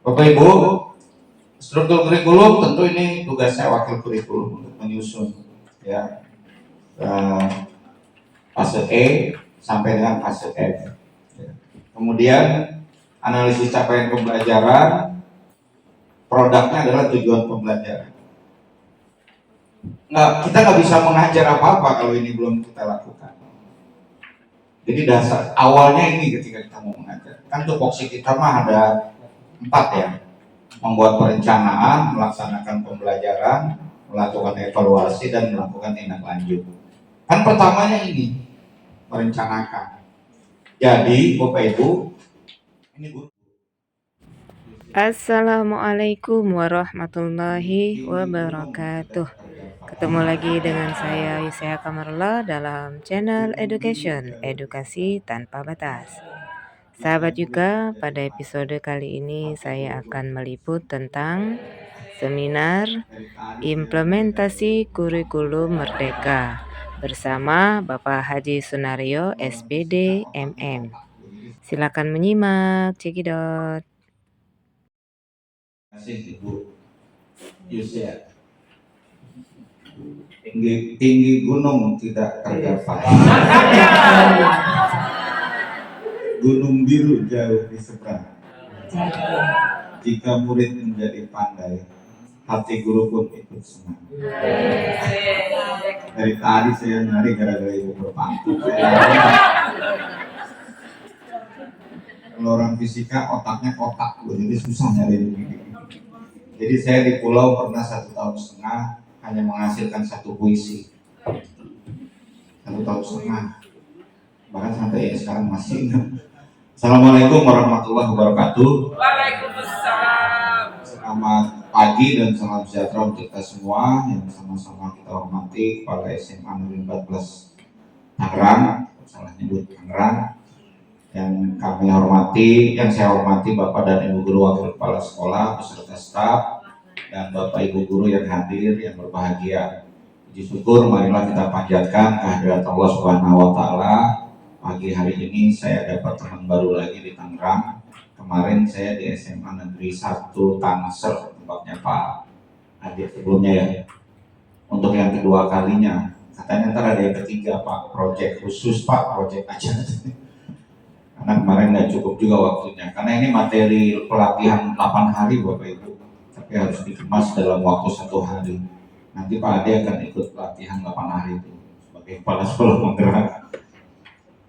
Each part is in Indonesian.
Bapak Ibu, struktur kurikulum tentu ini tugas saya wakil kurikulum untuk menyusun ya fase E sampai dengan fase F. Kemudian analisis capaian pembelajaran, produknya adalah tujuan pembelajaran. Kita nggak bisa mengajar apa-apa kalau ini belum kita lakukan. Jadi dasar awalnya ini ketika kita mau mengajar. Kan tupoksi kita mah ada 4 ya. Membuat perencanaan, melaksanakan pembelajaran, melakukan evaluasi, dan melakukan tindak lanjut. Kan pertamanya ini, merencanakan. Jadi, Bapak Ibu, ini Bu. Assalamualaikum warahmatullahi wabarakatuh. Ketemu lagi dengan saya Yusya Kamarullah dalam channel Education, Edukasi Tanpa Batas. Sahabat juga, pada episode kali ini saya akan meliput tentang seminar implementasi kurikulum Merdeka bersama Bapak Haji Sunario SPD MM. Silakan menyimak, cekidot. Terima kasih Ibu Yusya. Tinggi gunung tidak tergapai. Gunung biru jauh di seberang. Jika murid menjadi pandai, hati guru pun ikut senang. Dari tadi saya nyari gara-gara Ibu berpantun. Kalau orang fisika otaknya kotak, jadi susah nyari ini. Jadi saya di pulau pernah 1,5 tahun hanya menghasilkan 1 puisi. 1,5 tahun, bahkan sampai sekarang masih. Assalamualaikum warahmatullahi wabarakatuh. Waalaikumsalam. Selamat pagi dan salam sejahtera untuk kita semua yang sama-sama kita hormati Kepala SMA Negeri 14 Tangerang, salah nyebut Tangerang. Yang kami hormati, yang saya hormati Bapak dan Ibu Guru Wakil Kepala Sekolah beserta staf dan Bapak Ibu Guru yang hadir yang berbahagia. Puji syukur marilah kita panjatkan kehadirat Allah Subhanahu wa Ta'ala. Pagi hari ini saya dapat teman baru lagi di Tangerang. Kemarin saya di SMA Negeri 1 Tangsel, tempatnya Pak Adit sebelumnya ya. Untuk yang kedua kalinya, katanya ntar ada yang ketiga Pak, proyek khusus Pak, proyek aja. Karena kemarin nggak cukup juga waktunya. Karena ini materi pelatihan 8 hari Bapak Ibu, tapi harus dikemas dalam waktu 1 hari. Nanti Pak Ade akan ikut pelatihan 8 hari itu sebagai kepala sekolah penggerak.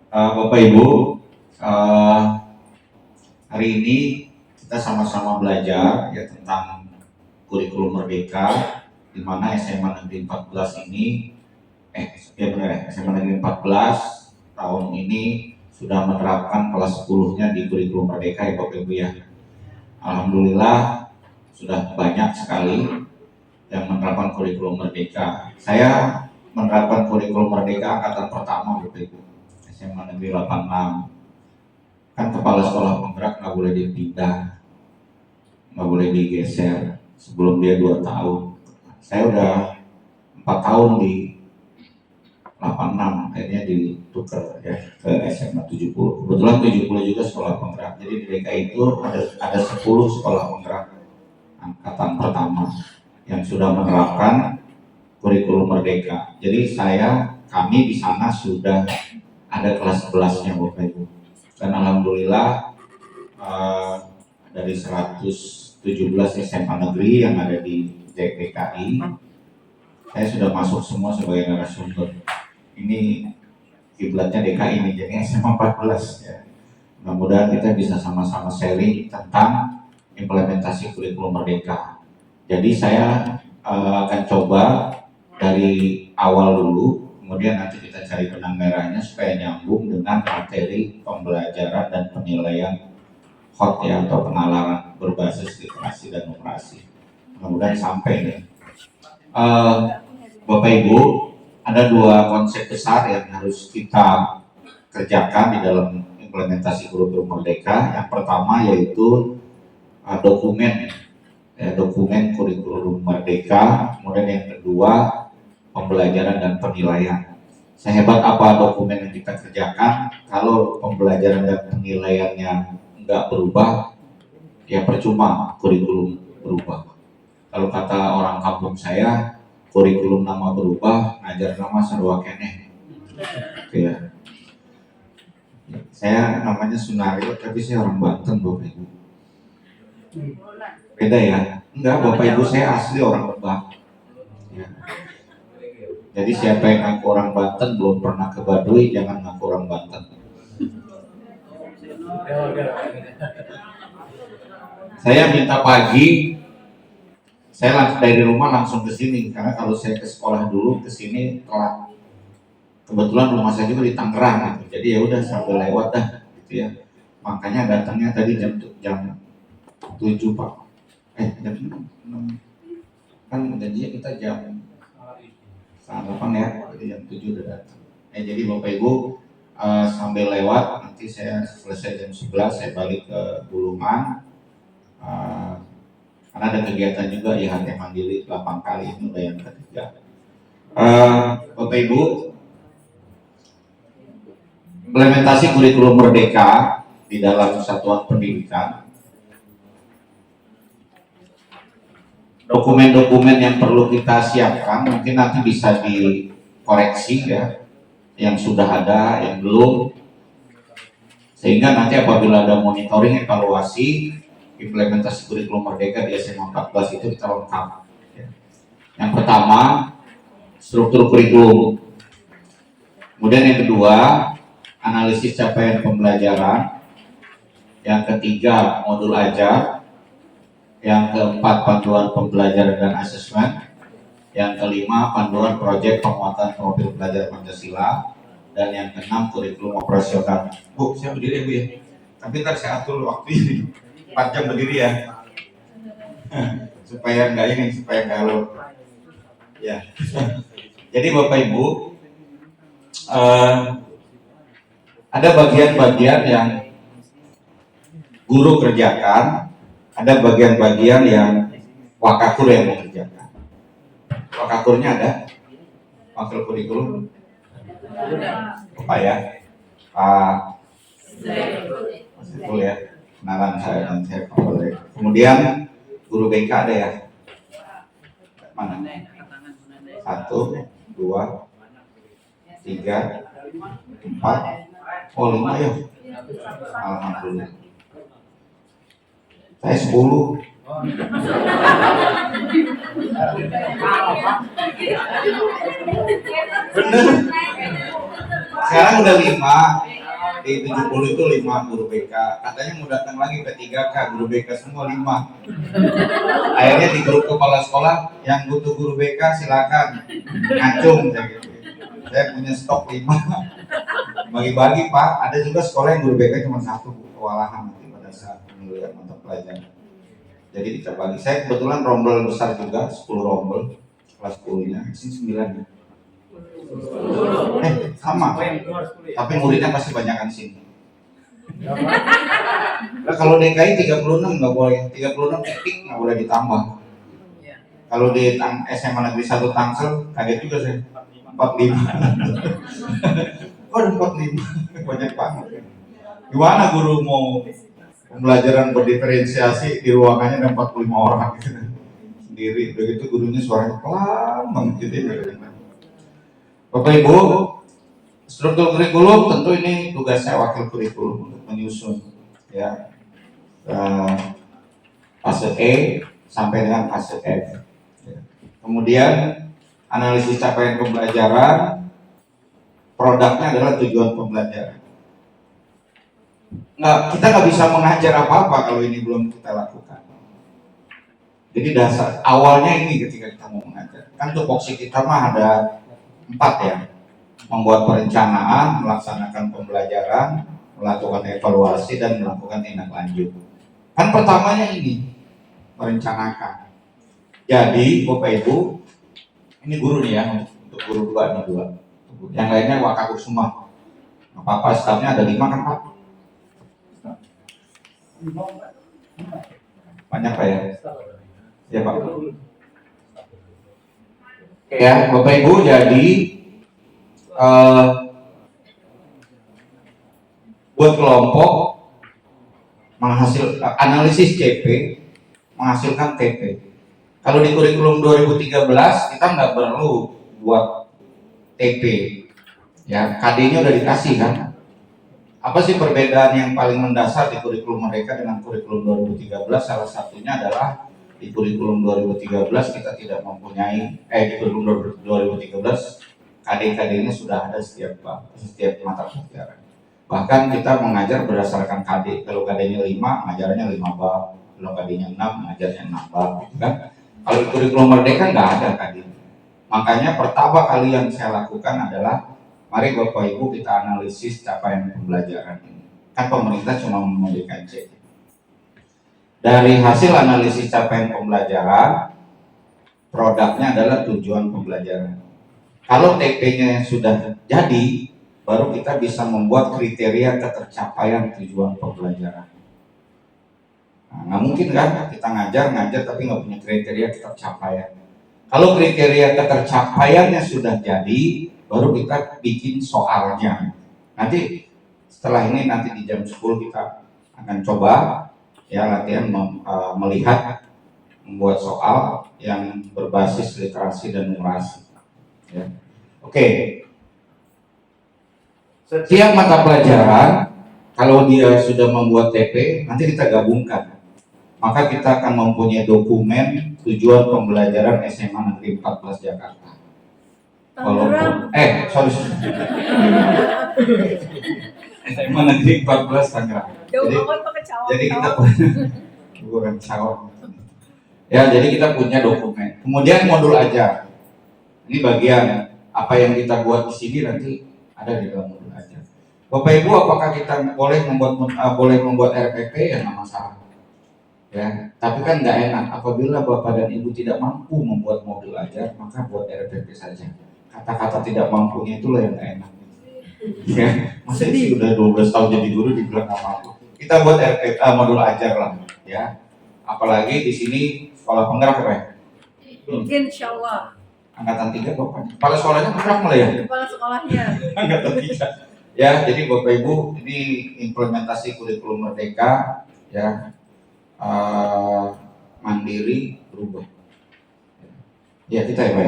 Bapak Ibu, hari ini kita sama-sama belajar ya tentang kurikulum Merdeka, di mana SMA Negeri 14 ini, SMA Negeri 14 tahun ini sudah menerapkan kelas 10-nya di kurikulum Merdeka ya Bapak Ibu ya. Alhamdulillah sudah banyak sekali yang menerapkan kurikulum Merdeka. Saya menerapkan kurikulum Merdeka angkatan pertama Bapak Ibu, SMA Negeri 86. Kan kepala sekolah penggerak nggak boleh dipindah, nggak boleh digeser sebelum dia 2 tahun. Saya udah 4 tahun di 86, akhirnya ditukar ya ke SMA 70. Kebetulan 70 juga sekolah penggerak. Jadi di DKI itu ada 10 sekolah penggerak angkatan pertama yang sudah menerapkan kurikulum Merdeka. Jadi kami di sana sudah ada kelas 11-nya Bapak Ibu. Dan alhamdulillah dari 117 SMA negeri yang ada di DKI, saya sudah masuk semua sebagai narasumber. Ini kiblatnya DKI ini, jadi SMA 14 ya. Mudah-mudahan kita bisa sama-sama sharing tentang implementasi kurikulum Merdeka. Jadi saya akan coba dari awal dulu, kemudian nanti kita cari benang merahnya supaya nyambung dengan materi pembelajaran dan penilaian hot ya, atau penalaran berbasis literasi dan numerasi. Mudah-mudahan sampai nih. Bapak Ibu, ada 2 konsep besar yang harus kita kerjakan di dalam implementasi kurikulum Merdeka. Yang pertama yaitu dokumen kurikulum Merdeka. Kemudian yang kedua pembelajaran dan penilaian. Sehebat apa dokumen yang kita kerjakan, kalau pembelajaran dan penilaiannya nggak berubah, ya percuma kurikulum berubah. Kalau kata orang kampung saya, kurikulum nama berubah, ngajar nama sarua keneh. Gitu ya. Saya namanya Sunario, tapi saya orang Banten, Bapak Ibu. Beda ya? Enggak, Bapak Ibu saya asli orang Lebak. Ya. Jadi siapa yang ngaku orang Banten belum pernah ke Baduy, jangan ngaku orang Banten. Saya minta pagi, saya langsung dari rumah langsung ke sini karena kalau saya ke sekolah dulu ke sini telat. Kebetulan rumah saya juga di Tangerang gitu. Jadi ya udah sambil lewat dah gitu ya. Makanya datangnya tadi jam 7 Pak. Jam 6. Kan janjinya kita jam 8 ya. Jadi jam 7 udah datang. Jadi Bapak Ibu sambil lewat nanti saya selesai jam 11 saya balik ke Bulungan. Karena ada kegiatan juga IHT Mandiri 8 kali, ini udah yang ketiga. Bapak Ibu, implementasi kurikulum merdeka di dalam satuan pendidikan, dokumen-dokumen yang perlu kita siapkan mungkin nanti bisa dikoreksi ya, yang sudah ada, yang belum, sehingga nanti apabila ada monitoring evaluasi implementasi kurikulum merdeka di SMA 14 itu kita lengkap. Yang pertama, struktur kurikulum. Kemudian yang kedua, analisis capaian pembelajaran. Yang ketiga, modul ajar. Yang keempat, panduan pembelajaran dan asesmen. Yang kelima, panduan proyek penguatan profil pelajar Pancasila. Dan yang keenam, kurikulum operasional. Bu, saya berdiri ya Bu ya. Tapi ntar saya atur waktu ini 4 jam berdiri ya. supaya nggak lo. Ya. Jadi Bapak Ibu, ada bagian-bagian yang guru kerjakan, ada bagian-bagian yang wakakur yang mengerjakan. Wakakurnya ada, wakil kurikulum, apa ya, Pak Betul ya, kenalan saya dan saya boleh. Kemudian guru BK ada ya, mana? 1, 2, 3, 4, 5 ya. Alhamdulillah. Saya 10. Bener. Sekarang udah 5. Di 70 itu 5 guru BK. Katanya mau datang lagi ke 3K, guru BK semua 5. Akhirnya di grup kepala sekolah yang butuh guru BK silakan ngacung saya gitu. Saya punya stok 5. Bagi-bagi Pak. Ada juga sekolah yang guru BK cuma 1, kewalahan nanti pada saat melihat mata pelajaran. Jadi kita bagi. Saya kebetulan rombel besar juga, 10 rombel. Kelas 10-nya, sini 9 ya. Sama. Tapi muridnya pasti banyakan sini. Nah, kalau DKI 36 nggak boleh, 36 titik nggak boleh ditambah. Kalau di SMA Negeri 1 Tangsel, kaget juga saya, 45. Kok ada 45? Banyak banget. Gimana guru mau pembelajaran berdiferensiasi di ruangannya ada 45 orang gitu sendiri, begitu gurunya suaranya pelan banget gitu ya. Bapak Ibu, struktur kurikulum tentu ini tugas saya wakil kurikulum untuk menyusun ya fase E sampai dengan fase F. Kemudian analisis capaian pembelajaran, produknya adalah tujuan pembelajaran. Kita nggak bisa mengajar apa-apa kalau ini belum kita lakukan. Jadi dasar awalnya ini ketika kita mau mengajar, kan tupoksi kita mah ada 4 ya, membuat perencanaan, melaksanakan pembelajaran, melakukan evaluasi, dan melakukan tindak lanjut. Kan pertamanya ini, merencanakan. Jadi Bapak Ibu, ini guru nih ya, untuk guru 2 nih 2. Yang lainnya wakakur semua. Apa-apa, stafnya ada 5 kan Pak? Banyak Pak ya? Ya Pak. Ya Bapak Ibu, jadi buat kelompok analisis CP menghasilkan TP. Kalau di kurikulum 2013 kita nggak perlu buat TP, ya KD-nya udah dikasih kan. Apa sih perbedaan yang paling mendasar di kurikulum mereka dengan kurikulum 2013? Salah satunya adalah di kurikulum 2013 kita tidak mempunyai, di kurikulum 2013 KD-KD-nya sudah ada setiap mata pelajaran. Bahkan kita mengajar berdasarkan KD. Kalau KD-nya 5, ngajarnya 5 bab. Kalau KD-nya 6, ngajarnya 6 bab, gitu kan. Kalau di kurikulum Merdeka nggak ada KD. Makanya pertama kali yang saya lakukan adalah mari Bapak Ibu kita analisis capaian pembelajaran ini. Kan pemerintah cuma memberikan C. Dari hasil analisis capaian pembelajaran, produknya adalah tujuan pembelajaran. Kalau TP-nya sudah jadi, baru kita bisa membuat kriteria ketercapaian tujuan pembelajaran. Nah, nggak mungkin kan kita ngajar tapi nggak punya kriteria ketercapaian. Kalau kriteria ketercapaiannya sudah jadi, baru kita bikin soalnya. Nanti setelah ini nanti di jam 10 kita akan coba ya latihan melihat membuat soal yang berbasis literasi dan numerasi. Ya. Oke. Setiap mata pelajaran kalau dia sudah membuat TP, nanti kita gabungkan. Maka kita akan mempunyai dokumen tujuan pembelajaran SMA Negeri 14 Jakarta. Walaupun sorry. SMA Negeri 14 Tangerang. Jadi kita bukan cawang. Ya, jadi kita punya dokumen. Kemudian modul ajar. Ini bagian apa yang kita buat di sini nanti ada di dalam modul ajar. Bapak Ibu, apakah kita boleh membuat RPP? Ya nggak masalah. Ya, tapi kan nggak enak apabila Bapak dan Ibu tidak mampu membuat modul ajar, maka buat RPP saja. Kata-kata tidak mampunya itulah yang nggak enak. Ya, masa sih udah 12 tahun jadi guru dibilang nggak mampu. Kita buat RPP modul ajar lah, ya. Apalagi di sini sekolah penggerak apa ya? Insya Allah. Angkatan 3 Bapak. Kepala sekolahnya penggerak mulai ya? Kepala sekolahnya. Angkatan 3. Ya, jadi Bapak Ibu ini implementasi kurikulum Merdeka, ya. Mandiri berubah. Ya kita ya Pak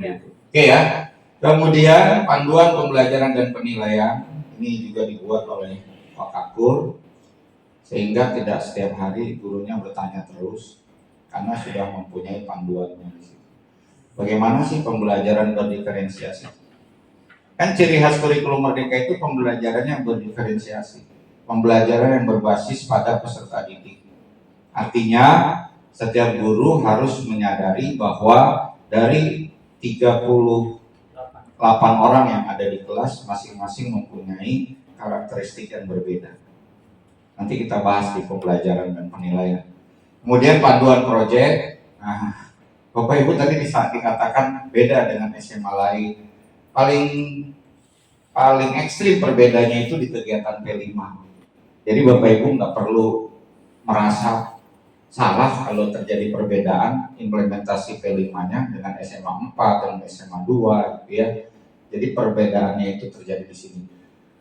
ya. Oke ya. Kemudian panduan pembelajaran dan penilaian ini juga dibuat oleh Pak Kakur sehingga tidak setiap hari gurunya bertanya terus karena sudah mempunyai panduannya di situ. Bagaimana sih pembelajaran berdiferensiasi? Kan ciri khas kurikulum Merdeka itu pembelajarannya berdiferensiasi, pembelajaran yang berbasis pada peserta didik. Artinya setiap guru harus menyadari bahwa dari 38 orang yang ada di kelas masing-masing mempunyai karakteristik yang berbeda. Nanti kita bahas di pembelajaran dan penilaian. Kemudian panduan proyek. Nah, Bapak Ibu tadi dikatakan beda dengan SMA lain. Paling ekstrim perbedaannya itu di kegiatan P5. Jadi Bapak Ibu nggak perlu merasa salah kalau terjadi perbedaan implementasi P5-nya dengan SMA 4 dan SMA 2 gitu ya. Jadi perbedaannya itu terjadi di sini.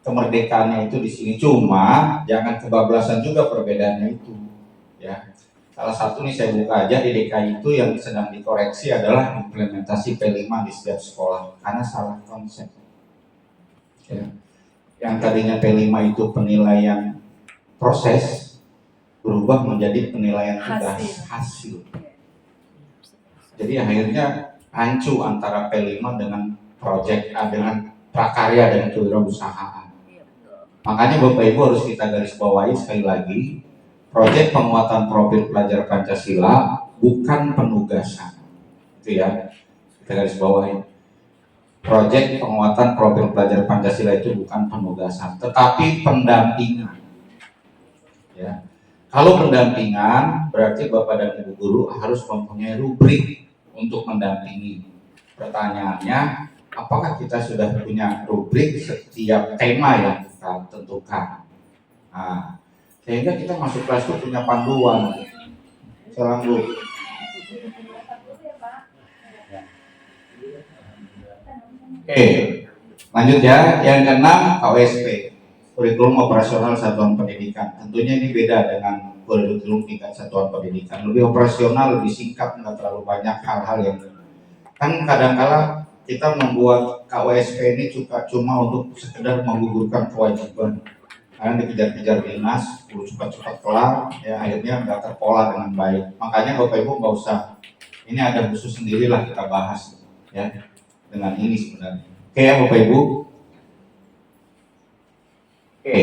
Kemerdekaannya itu di sini, cuma jangan kebablasan juga perbedaannya itu. Ya. Salah satu nih saya buka aja di DKI itu yang sedang dikoreksi adalah implementasi P5 di setiap sekolah karena salah konsep. Ya. Yang tadinya P5 itu penilaian proses berubah menjadi penilaian tugas hasil. Jadi akhirnya rancu antara P5 dengan dengan prakarya dan kewirausahaan. Makanya Bapak Ibu harus kita garis bawahi sekali lagi, proyek penguatan profil pelajar Pancasila bukan penugasan. Itu ya, kita garis bawahi. Proyek penguatan profil pelajar Pancasila itu bukan penugasan, tetapi pendampingan. Ya. Kalau pendampingan berarti Bapak dan Ibu guru harus mempunyai rubrik untuk mendampingi. Pertanyaannya, apakah kita sudah punya rubrik setiap tema yang kita tentukan? Nah, sehingga kita masuk kelas itu punya panduan. Salam Bu. Oke, lanjut ya. Yang keenam KWSP. kurikulum operasional satuan pendidikan. Tentunya ini beda dengan kurikulum tingkat satuan pendidikan. Lebih operasional, lebih singkat, nggak terlalu banyak hal-hal yang kan kadang-kala kita membuat KWSP ini cuma untuk sekedar menggugurkan kewajiban. Karena dikejar-kejar dinas, cepat-cepat kelar, ya akhirnya nggak terpola dengan baik. Makanya Bapak Ibu nggak usah, ini ada khusus sendirilah kita bahas, ya dengan ini sebenarnya. Oke ya Bapak Ibu. Oke,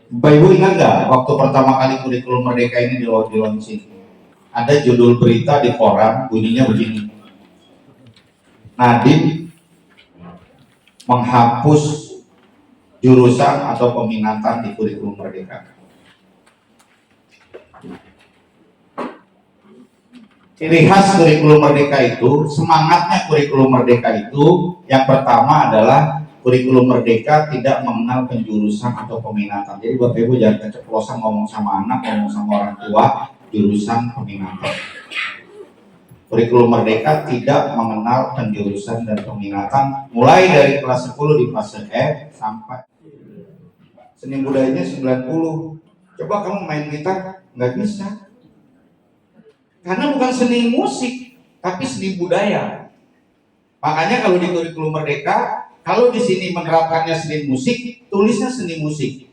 Bapak Ibu ingat nggak waktu pertama kali kurikulum Merdeka ini di launching? Ada judul berita di koran, bunyinya begini. Nadiem menghapus jurusan atau peminatan di kurikulum Merdeka. Ciri khas kurikulum Merdeka itu, semangatnya kurikulum Merdeka itu, yang pertama adalah kurikulum Merdeka tidak mengenal penjurusan atau peminatan. Jadi Bapak Ibu jangan keceplosan ngomong sama anak, ngomong sama orang tua, jurusan peminatan. Kurikulum Merdeka tidak mengenal penjurusan dan peminatan mulai dari kelas 10 di fase F sampai seni budayanya 90. Coba kamu main gitar, nggak bisa. Karena bukan seni musik, tapi seni budaya. Makanya kalau di kurikulum Merdeka, kalau di sini menerapkannya seni musik, tulisnya seni musik.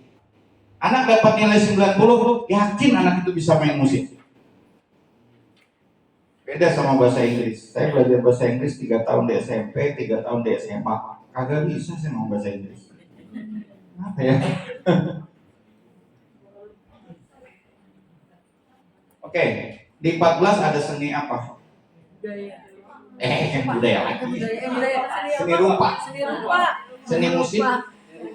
Anak dapat nilai 90, yakin anak itu bisa main musik. Beda sama bahasa Inggris. Saya belajar bahasa Inggris 3 tahun di SMP, 3 tahun di SMA. Kagak bisa saya ngomong bahasa Inggris. Apa ya? Oke, di 14 ada seni apa? Budaya lagi. Seni rupa. Seni musik. Seni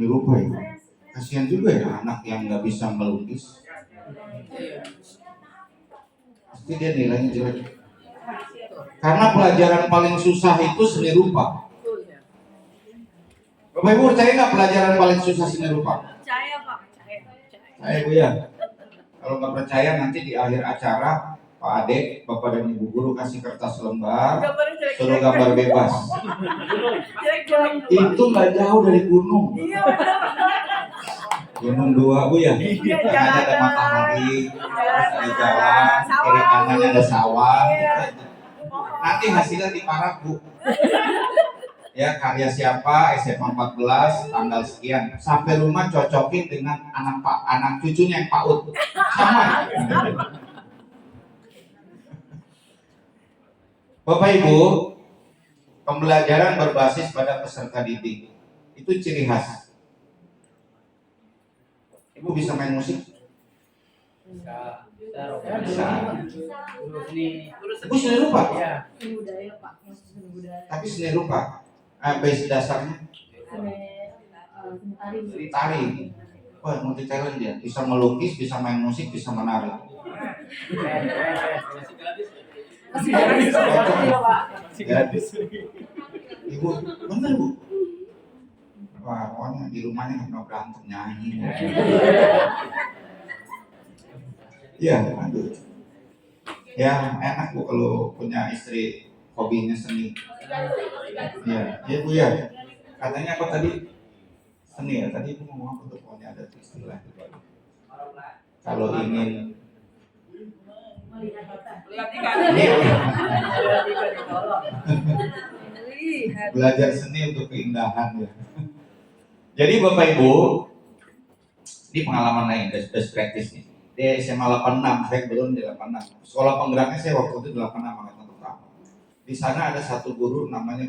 rupa ya. Kasihan juga ya anak yang nggak bisa melukis. Pasti dia nilainya jelek. Karena pelajaran paling susah itu seni rupa. Bapak Ibu percaya nggak pelajaran paling susah seni rupa? Percaya Pak, Saya Bu ya. Kalau nggak percaya nanti di akhir acara Pak Ade, Bapak dan Ibu guru kasih kertas lembar, suruh gambar bebas. Itu nggak jauh dari gunung. Iya, Gunung 2 Bu ya. Tengahnya ada matahari, ada jalan, kiri kanannya ada sawah. Nanti hasilnya diparaf Bu. Ya karya siapa, SMA 14, tanggal sekian. Sampai rumah cocokin dengan anak cucunya yang PAUD. Sama. Bapak Ibu, pembelajaran berbasis pada peserta didik itu ciri khas. Ibu bisa main musik? Bisa. Ibu seni rupa? seni budaya Pak, seni budaya. Tapi seni rupa, base dasarnya Seni tari. seni tari. Wah, multi talent dia. Bisa melukis, bisa main musik, bisa menari. Masih gratis Pak. Ya. Ibu, bener Bu. Wah, pokoknya di rumahnya nggak pernah berantem nyanyi. Iya, aduh. Ya enak Bu kalau punya istri hobinya seni. Iya, iya Bu ya. Katanya apa tadi? Seni ya. Tadi Ibu ngomong apa tuh? Pokoknya ada istilah itu. Kalau ingin belajar seni untuk keindahan ya. Jadi Bapak Ibu, ini pengalaman lain, best practice nih. Di SMA 86, saya belum di 86. Sekolah penggeraknya saya waktu itu di 86 angkatan pertama. Di sana ada satu guru namanya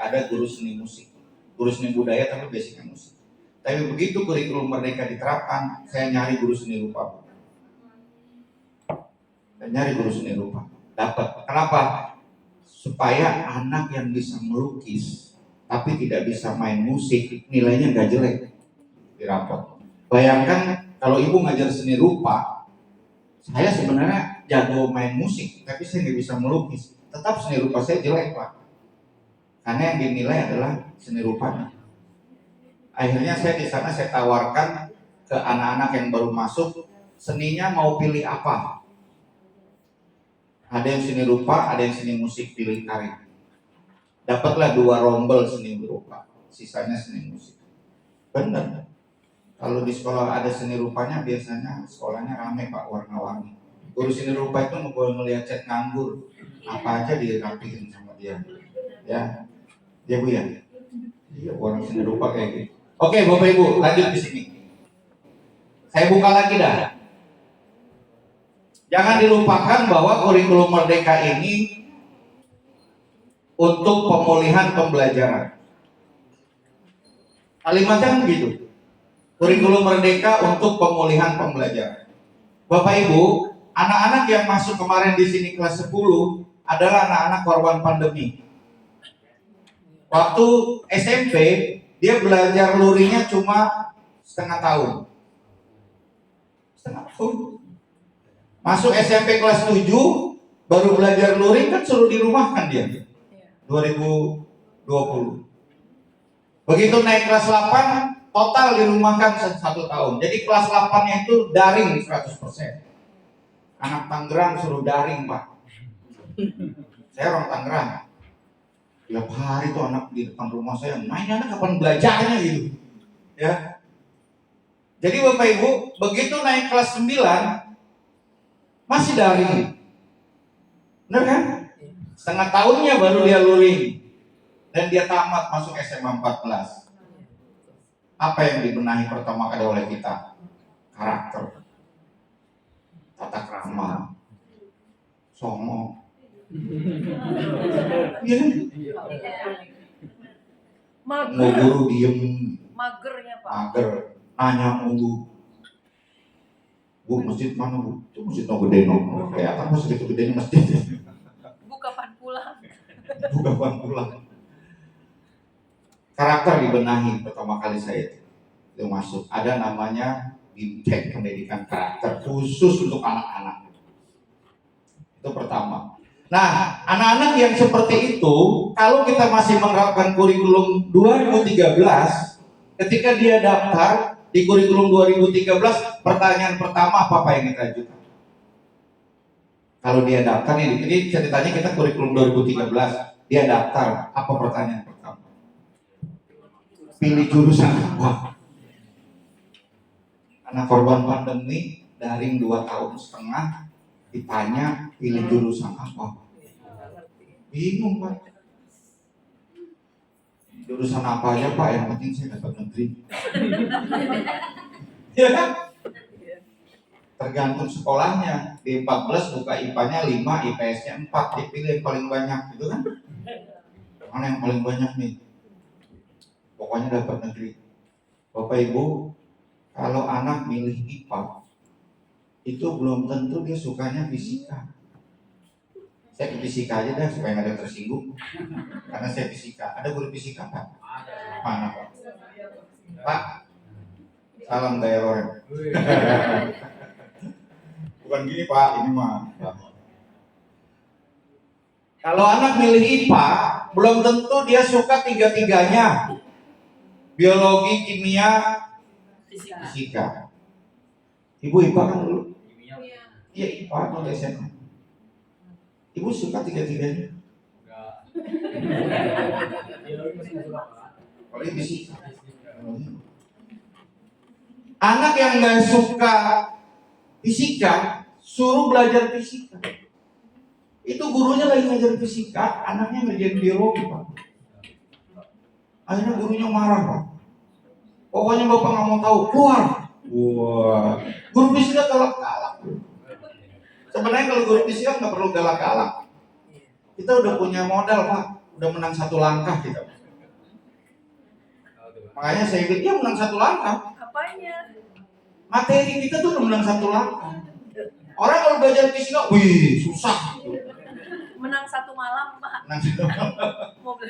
ada guru seni musik, guru seni budaya tapi basicnya musik. Tapi begitu kurikulum Merdeka diterapkan, saya nyari guru seni rupa. Saya nyari guru seni rupa, dapat. Kenapa? Supaya anak yang bisa melukis tapi tidak bisa main musik, nilainya nggak jelek di rapot. Bayangkan kalau ibu ngajar seni rupa, saya sebenarnya jago main musik, tapi saya nggak bisa melukis. Tetap seni rupa saya jelek Pak, karena yang dinilai adalah seni rupanya. Akhirnya saya di sana saya tawarkan ke anak-anak yang baru masuk, seninya mau pilih apa? Ada yang seni rupa, ada yang seni musik, pilih tari. Dapatlah 2 rombel seni rupa. sisanya seni musik. Bener. Kalau di sekolah ada seni rupanya biasanya sekolahnya rame Pak, warna-warni. Guru seni rupa itu mau melihat cat nganggur, apa aja dirapihin sama dia. Ya, ya Bu ya. Iya, orang seni rupa kayak gitu. Oke Bapak Ibu, lanjut di sini. Saya buka lagi dah. Jangan dilupakan bahwa kurikulum merdeka ini untuk pemulihan pembelajaran. Kalimatnya kan begitu. Kurikulum merdeka untuk pemulihan pembelajaran. Bapak Ibu, anak-anak yang masuk kemarin di sini kelas 10 adalah anak-anak korban pandemi. Waktu SMP dia belajar lurinya cuma setengah tahun. Setengah tahun. Masuk SMP kelas 7 baru belajar luring kan suruh dirumahkan dia. 2020. Begitu naik kelas 8 total dirumahkan 1 tahun. Jadi kelas 8-nya itu daring 100%. Anak Tangerang suruh daring Pak. Saya orang Tangerang. Tiap hari tuh anak di depan rumah saya, main anak kapan belajarnya gitu. Ya. Jadi Bapak Ibu, begitu naik kelas 9 masih daring. Benar kan? Setengah tahunnya baru dia luring. Dan dia tamat masuk SMA 14. Apa yang dibenahi pertama kali oleh kita? Karakter, tata krama, songo. Iya. Mau guru diem, Magernya Pak. mager, nanya mulu. Bu, masjid mana Bu? Itu masjid Nogedeno. Kayak apa masjid itu gedenya masjid? Buka pan pulang. Bukan bang pulang. Karakter dibenahi pertama kali saya itu masuk. Ada namanya BIMTEK, pendidikan karakter khusus untuk anak-anak. Itu pertama. Nah, anak-anak yang seperti itu, kalau kita masih menerapkan kurikulum 2013, ketika dia daftar di kurikulum 2013, pertanyaan pertama apa yang kita ajukan? Kalau dia daftar, ini ceritanya kita kurikulum 2013, dia daftar, apa pertanyaan pertama? Pilih jurusan apa? Anak korban pandemi daring 2,5 tahun, ditanya pilih jurusan apa? Bingung Pak. Jurusan apa aja Pak, yang penting saya dapat negeri. Ya kan? Tergantung sekolahnya. Di 14 buka IPA-nya 5, IPS-nya 4, dipilih yang paling banyak, gitu kan? Mana yang paling banyak nih? Pokoknya dapat negeri. Bapak Ibu, kalau anak milih IPA, itu belum tentu dia sukanya fisika. Saya ke fisika aja dah supaya nggak ada yang tersinggung. Karena saya fisika. Ada guru fisika Pak? Mana Pak? Pak, salam daya Loren. Bukan gini Pak, ini mah. Kalau anak milih IPA, belum tentu dia suka tiga-tiganya. Biologi, kimia, fisika. Ibu IPA kan dulu? Iya IPA atau SMA. Ibu suka tiga-tiganya? Kalau fisika. Anak yang nggak suka fisika, suruh belajar fisika. Itu gurunya lagi ngajar fisika, anaknya ngerjain biologi Pak. Akhirnya gurunya marah Pak. Pokoknya Bapak nggak mau tahu, keluar. Wah, guru fisika galak-galak. Sebenarnya kalau guru fisika nggak perlu galak-galak. Kita udah punya modal Pak, udah menang 1 langkah kita. Makanya saya bilang dia menang 1 langkah. Apanya? Materi kita tuh udah menang 1 langkah. Orang kalau belajar fisika, wih susah. Menang 1 malam Pak. Menang 1 malam.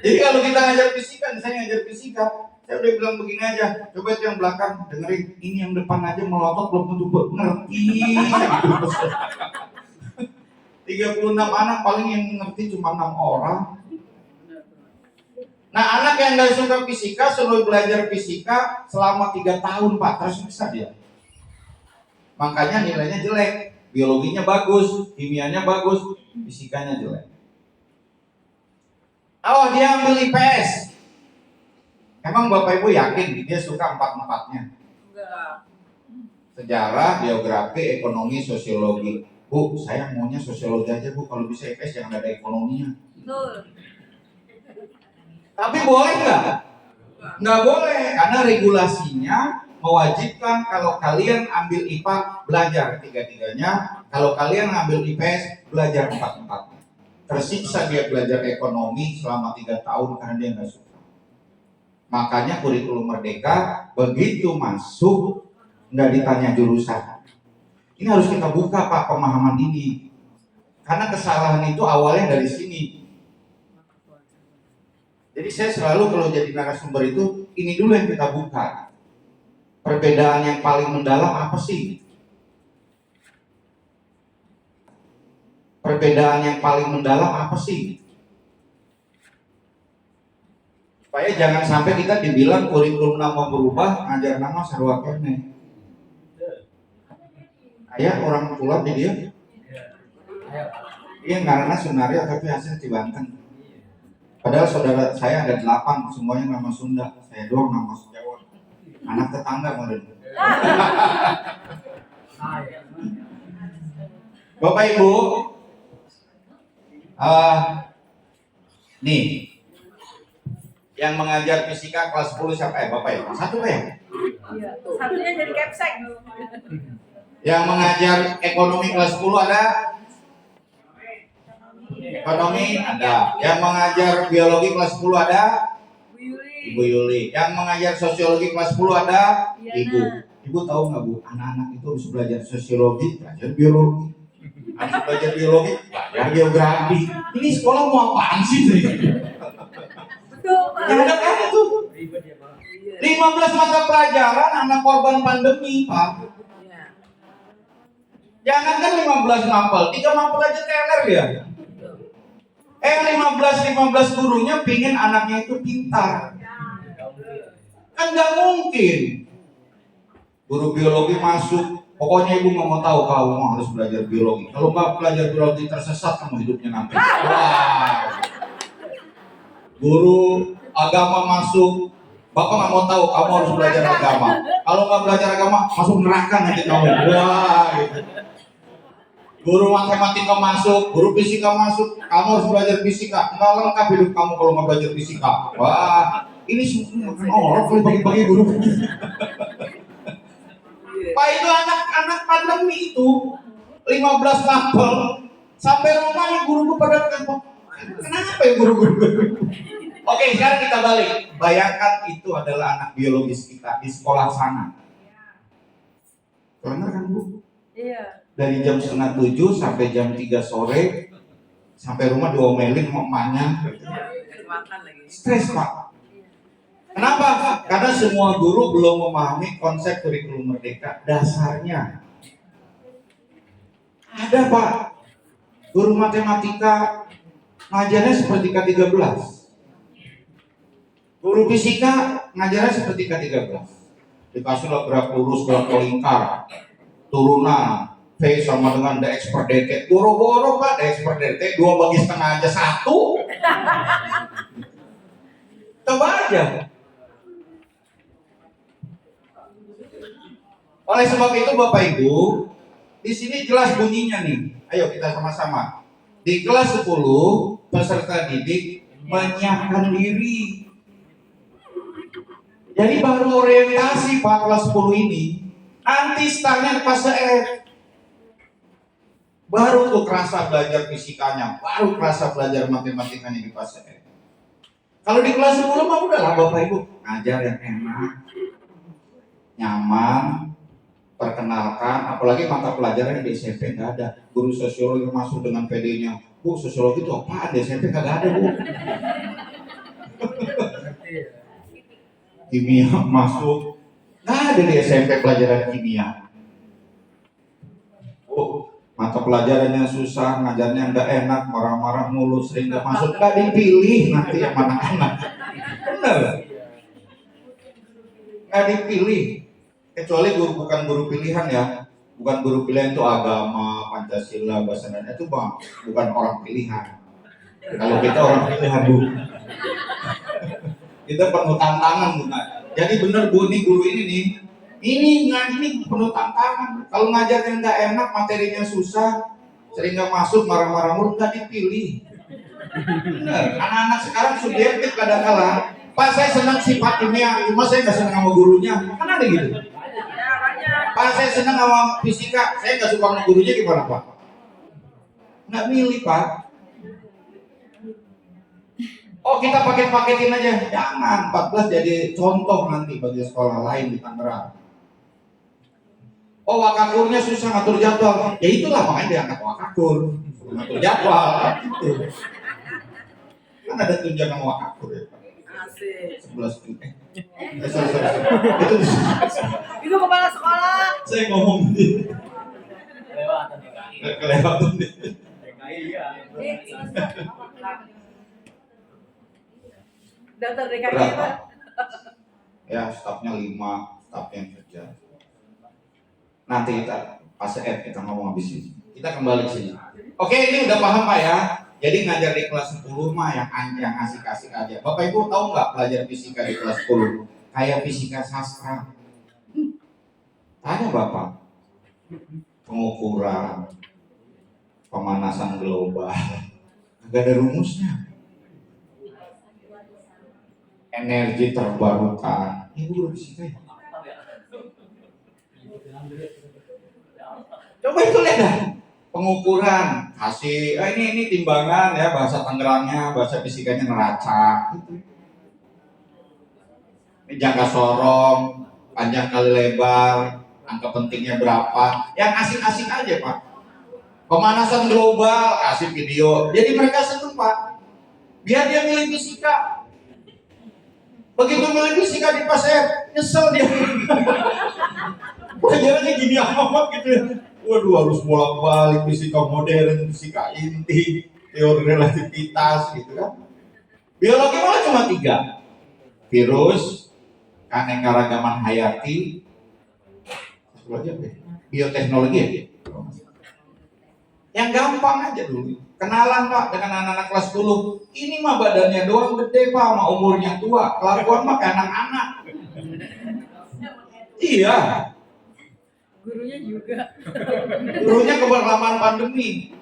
Jadi kalau kita ngajar fisika, saya ngajar fisika, saya udah bilang begini aja, coba itu yang belakang dengerin, ini yang depan aja melotot belum tentu ngerti. 36 anak paling yang ngerti cuma 6 orang. Nah anak yang nggak suka fisika suruh belajar fisika selama 3 tahun Pak, tersiksa dia. Makanya nilainya jelek, biologinya bagus, kimianya bagus, fisikanya jelek. Oh dia ambil IPS, Emang Bapak Ibu yakin dia suka empat-empatnya? Enggak. Sejarah, geografi, ekonomi, sosiologi. Bu, saya maunya sosiologi aja Bu, kalau bisa IPS jangan ada ekonominya. Betul. Tapi boleh nggak? Nggak boleh, karena regulasinya mewajibkan kalau kalian ambil IPA belajar tiga-tiganya, kalau kalian ambil IPS belajar empat-empatnya. Tersiksa dia belajar ekonomi selama 3 tahun karena dia nggak suka. Makanya kurikulum merdeka begitu masuk nggak ditanya jurusan. Ini harus kita buka Pak pemahaman ini, karena kesalahan itu awalnya dari sini. Jadi saya selalu kalau jadi narasumber itu ini dulu yang kita buka. Perbedaan yang paling mendalam apa sih? Perbedaan yang paling mendalam apa sih? Supaya jangan sampai kita dibilang kurikulum nama berubah, ngajar nama sarwa kene. Ayah orang pulau di dia. Iya karena Sunario tapi hasil di Banten. Padahal saudara saya ada 8, semuanya nama Sunda. Saya doang nama Jawa. Anak tetangga malah. Bapak Ibu, nih yang mengajar fisika kelas 10 siapa ya Bapak ya? Satu Pak ya? Iya. Satunya jadi capsek. Yang mengajar ekonomi kelas 10 ada? Ekonomi ada. Yang mengajar biologi kelas 10 ada? Bu Yuli. Ibu Yuli. Yang mengajar sosiologi kelas 10 ada? Diana. Ibu. Ibu tahu nggak Bu? Anak-anak itu harus belajar sosiologi, belajar biologi. Harus belajar biologi, belajar geografi. Ini sekolah mau apaan sih? Betul Pak. Ya ada kan itu. 15 mata pelajaran anak korban pandemi Pak. Iya. Jangan kan 15 mapel, 3 mapel aja teler ya. 15 gurunya pingin anaknya itu pintar. Kan nggak mungkin. Guru biologi masuk, pokoknya ibu nggak mau tahu kamu harus belajar biologi. Kalau nggak belajar biologi tersesat kamu hidupnya nanti. Wah. Guru agama masuk, bapak nggak mau tahu kamu harus belajar agama. Kalau nggak belajar agama masuk neraka nanti kamu. Wah. Gitu. Guru matematika masuk, guru fisika masuk, kamu harus belajar fisika. Nggak lengkap hidup kamu kalau nggak belajar fisika. Wah, ini semua orang kalau bagi-bagi guru. Pak itu anak-anak pandemi itu 15 mapel sampai rumahnya guru pada kenapa ya guru-guru? Oke, sekarang kita balik. Bayangkan itu adalah anak biologis kita di sekolah sana. Benar kan Bu? Iya. Dari jam 6:30 sampai jam 3 sore sampai rumah diomelin sama emaknya. Stres Pak. Kenapa? Karena semua guru belum memahami konsep kurikulum merdeka dasarnya. Ada Pak, guru matematika ngajarnya seperti K13. Guru fisika ngajarnya seperti K13. Dikasihlah gerak lurus, gerak lingkar, turunan V sama dengan dx per dt. Boro-boro Pak, dx per dt 2 bagi setengah aja 1. Coba aja. Oleh sebab itu Bapak Ibu, di sini jelas bunyinya nih. Ayo kita sama-sama. Di kelas 10 peserta didik menyiapkan diri. Jadi baru orientasi Pak kelas 10 ini. Nanti startnya fase F. Baru tuh kerasa belajar fisikanya, baru kerasa belajar matematikanya di fase F. Kalau di kelas 10 mah udahlah Bapak Ibu, ngajar yang enak, nyaman, perkenalkan, apalagi mata pelajaran di SMP nggak ada. Guru sosiologi masuk dengan PD-nya, Bu sosiologi itu apaan? Di SMP nggak ada Bu. Kimia masuk, nggak ada di SMP pelajaran kimia. Oh, mata pelajarannya susah, ngajarnya nggak enak, marah-marah mulu, sering nggak masuk, nggak dipilih nanti yang anak-anak. Bener, nggak dipilih. Kecuali guru bukan guru pilihan ya, bukan guru pilihan itu agama, Pancasila, bahasa Indonesia itu bang, bukan orang pilihan. Kalau kita orang pilihan Bu. Kita penuh tantangan Bu. Jadi bener Bu, nih guru ini nih, ini penuh tantangan. Kalau ngajarnya nggak enak, materinya susah, sering nggak masuk, marah-marah mulu, nggak dipilih. Bener, anak-anak sekarang subjektif kadang-kala. Pak, saya senang sifat kimia, cuma saya nggak senang sama gurunya. Kan ada gitu. Pak, saya senang sama fisika, saya nggak suka sama gurunya, gimana Pak? Nggak milih Pak. Oh, kita paketin aja. Jangan, 14 jadi contoh nanti bagi sekolah lain di Tangerang. Oh, wakakurnya susah ngatur jadwal. Ya itulah makanya diangkat wakakur. Ngatur jadwal. Gitu. Kan ada tunjangan wakakur ya Pak. Asik. 11 juta. Sorry. Itu kepala sekolah. Saya ngomong di kelewatan nih. Daftar DKI Berapa? Pak. Ya, stafnya 5, staf yang kerja. Nanti kita pas kita ngomong habis ini. Kita kembali ke sini. Oke, ini udah paham Pak ya. Jadi ngajar di kelas 10 mah yang asik-asik aja. Bapak Ibu tahu nggak pelajar fisika di kelas 10? Kayak fisika sastra. Tanya Bapak. Pengukuran, pemanasan global, nggak ada rumusnya. Energi terbarukan, ini guru fisika ya. Coba itu lihat dah. Pengukuran, kasih, ini timbangan ya, bahasa Tangerangnya, bahasa fisikanya neraca. Gitu. Ini jangka sorong, panjang kali lebar, angka pentingnya berapa. Yang asik-asik aja Pak. Pemanasan global, kasih video. Jadi mereka seneng Pak. Biar dia milih fisika. Begitu milih fisika di pasir, nyesel dia. Pelajarannya gini amat gitu ya. Waduh, harus bolak-balik fisika modern, fisika inti, teori relativitas gitu kan. Biologi malah cuma 3. Virus, keanekaragaman hayati, bioteknologi ya. Yang gampang aja dulu. Kenalan Pak dengan anak-anak kelas 10. Ini mah badannya doang gede Pak, sama umurnya tua. Kelakuan mah kayak anak-anak. Iya. Gurunya juga. Gurunya keberlamaan pandemi.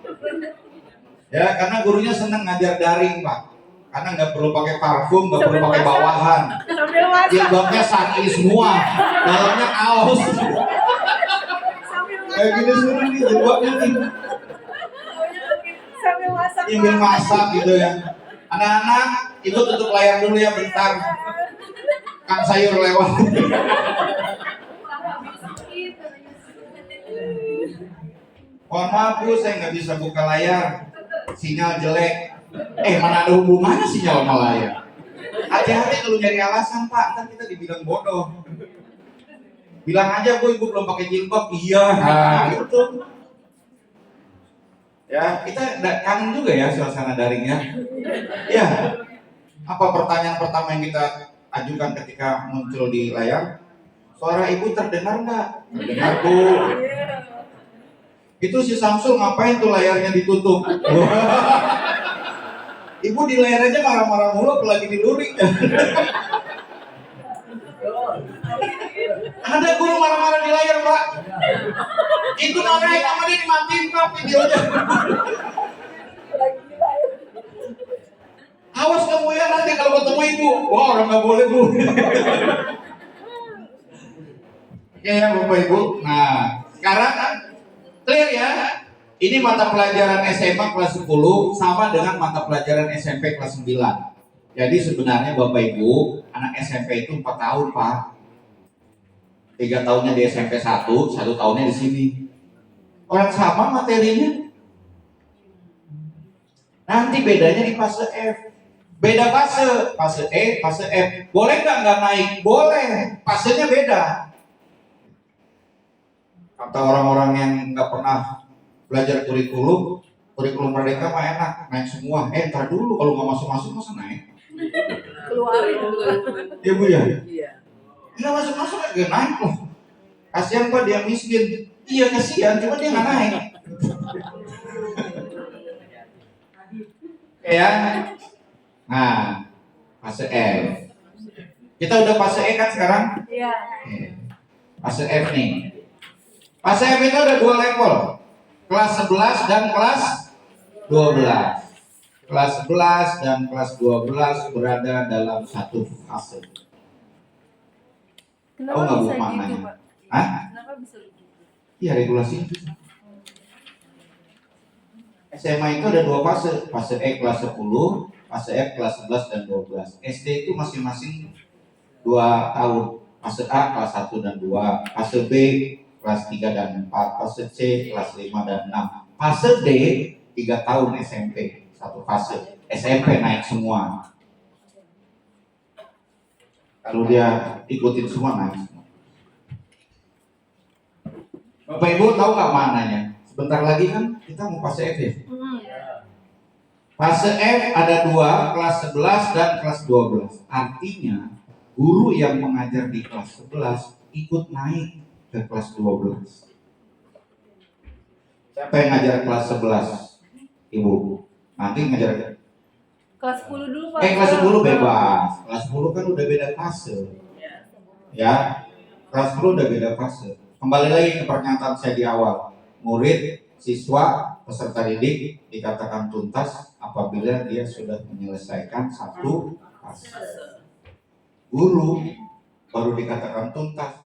Ya, karena gurunya senang ngajar daring Pak. Karena nggak perlu pakai parfum, nggak perlu pakai bawahan. Sambil masak. Jilbabnya sari semua, dalamnya kaos. Sambil Kayak gini suruh nih jilbabnya nih. Sambil masak. Ingin masak gitu ya. Anak-anak, ibu tutup layar dulu ya bentar. Kang sayur lewat. Mohon maaf Bu, saya nggak bisa buka layar. Sinyal jelek. Mana ada hubungannya sinyal sama layar? Hati-hati kalau nyari alasan Pak, ntar kita dibilang bodoh. Bilang aja Bu, ibu belum pakai jilbab. Iya, nah gitu. Ya, kita kangen juga ya suasana daringnya. Ya, apa pertanyaan pertama yang kita ajukan ketika muncul di layar? Suara ibu terdengar nggak? Terdengar Bu. Itu si Samsul ngapain tuh layarnya ditutup? Ibu di layar aja marah-marah mulu, apalagi di luring. Ada guru marah-marah di layar Pak. Itu naik sama dia dimatiin Pak videonya. Awas kamu ya nanti kalau ketemu ibu. Wah, orang nggak boleh Bu. Oke ya Bapak Ibu. Nah, sekarang kan clear ya. Ini mata pelajaran SMA kelas 10 sama dengan mata pelajaran SMP kelas 9. Jadi sebenarnya Bapak Ibu, anak SMP itu 4 tahun Pak. 3 tahunnya di SMP 1 tahunnya di sini. Orang sama materinya. Nanti bedanya di fase F. Beda fase E, fase F. Boleh nggak naik? Boleh. Fasenya beda. Kata orang-orang yang nggak pernah belajar kurikulum Merdeka mah enak, naik semua. Ntar dulu kalau nggak masuk masa naik? Keluarin dulu. Iya Bu ya? Iya. Nggak masuk nggak naik loh. Kasihan Pak dia miskin. Iya kasihan, cuma dia nggak naik. Ya. Nah, fase F. Kita udah fase E kan sekarang? Iya. Fase F nih. Fase F itu ada 2 level. Kelas 11 dan kelas 12. Kelas 11 dan kelas 12 berada dalam satu fase. Kenapa nggak, Bu, bisa gitu, maknanya? Pak? Hah? Kenapa bisa begitu? Iya, regulasi itu. SMA itu ada 2 fase. Fase E kelas 10, fase F kelas 11 dan 12. SD itu masing-masing 2 tahun. Fase A kelas 1 dan 2, fase B kelas 3 dan 4, fase C kelas 5 dan 6. Fase D 3 tahun SMP, satu fase. SMP naik semua. Kalau dia ikutin semua naik semua. Bapak Ibu tahu nggak maknanya? Sebentar lagi kan kita mau fase F ya? Fase F ada 2, kelas 11 dan kelas 12. Artinya guru yang mengajar di kelas 11 ikut naik ke kelas 12. Siapa yang ngajar kelas 11? Ibu. Nanti ngajar Kelas 10 dulu, Pak. kelas 10 bebas. Kelas 10 kan udah beda fase. Ya. Kelas 10 udah beda fase. Kembali lagi ke pernyataan saya di awal. Murid, siswa, peserta didik dikatakan tuntas apabila dia sudah menyelesaikan satu fase. Guru baru dikatakan tuntas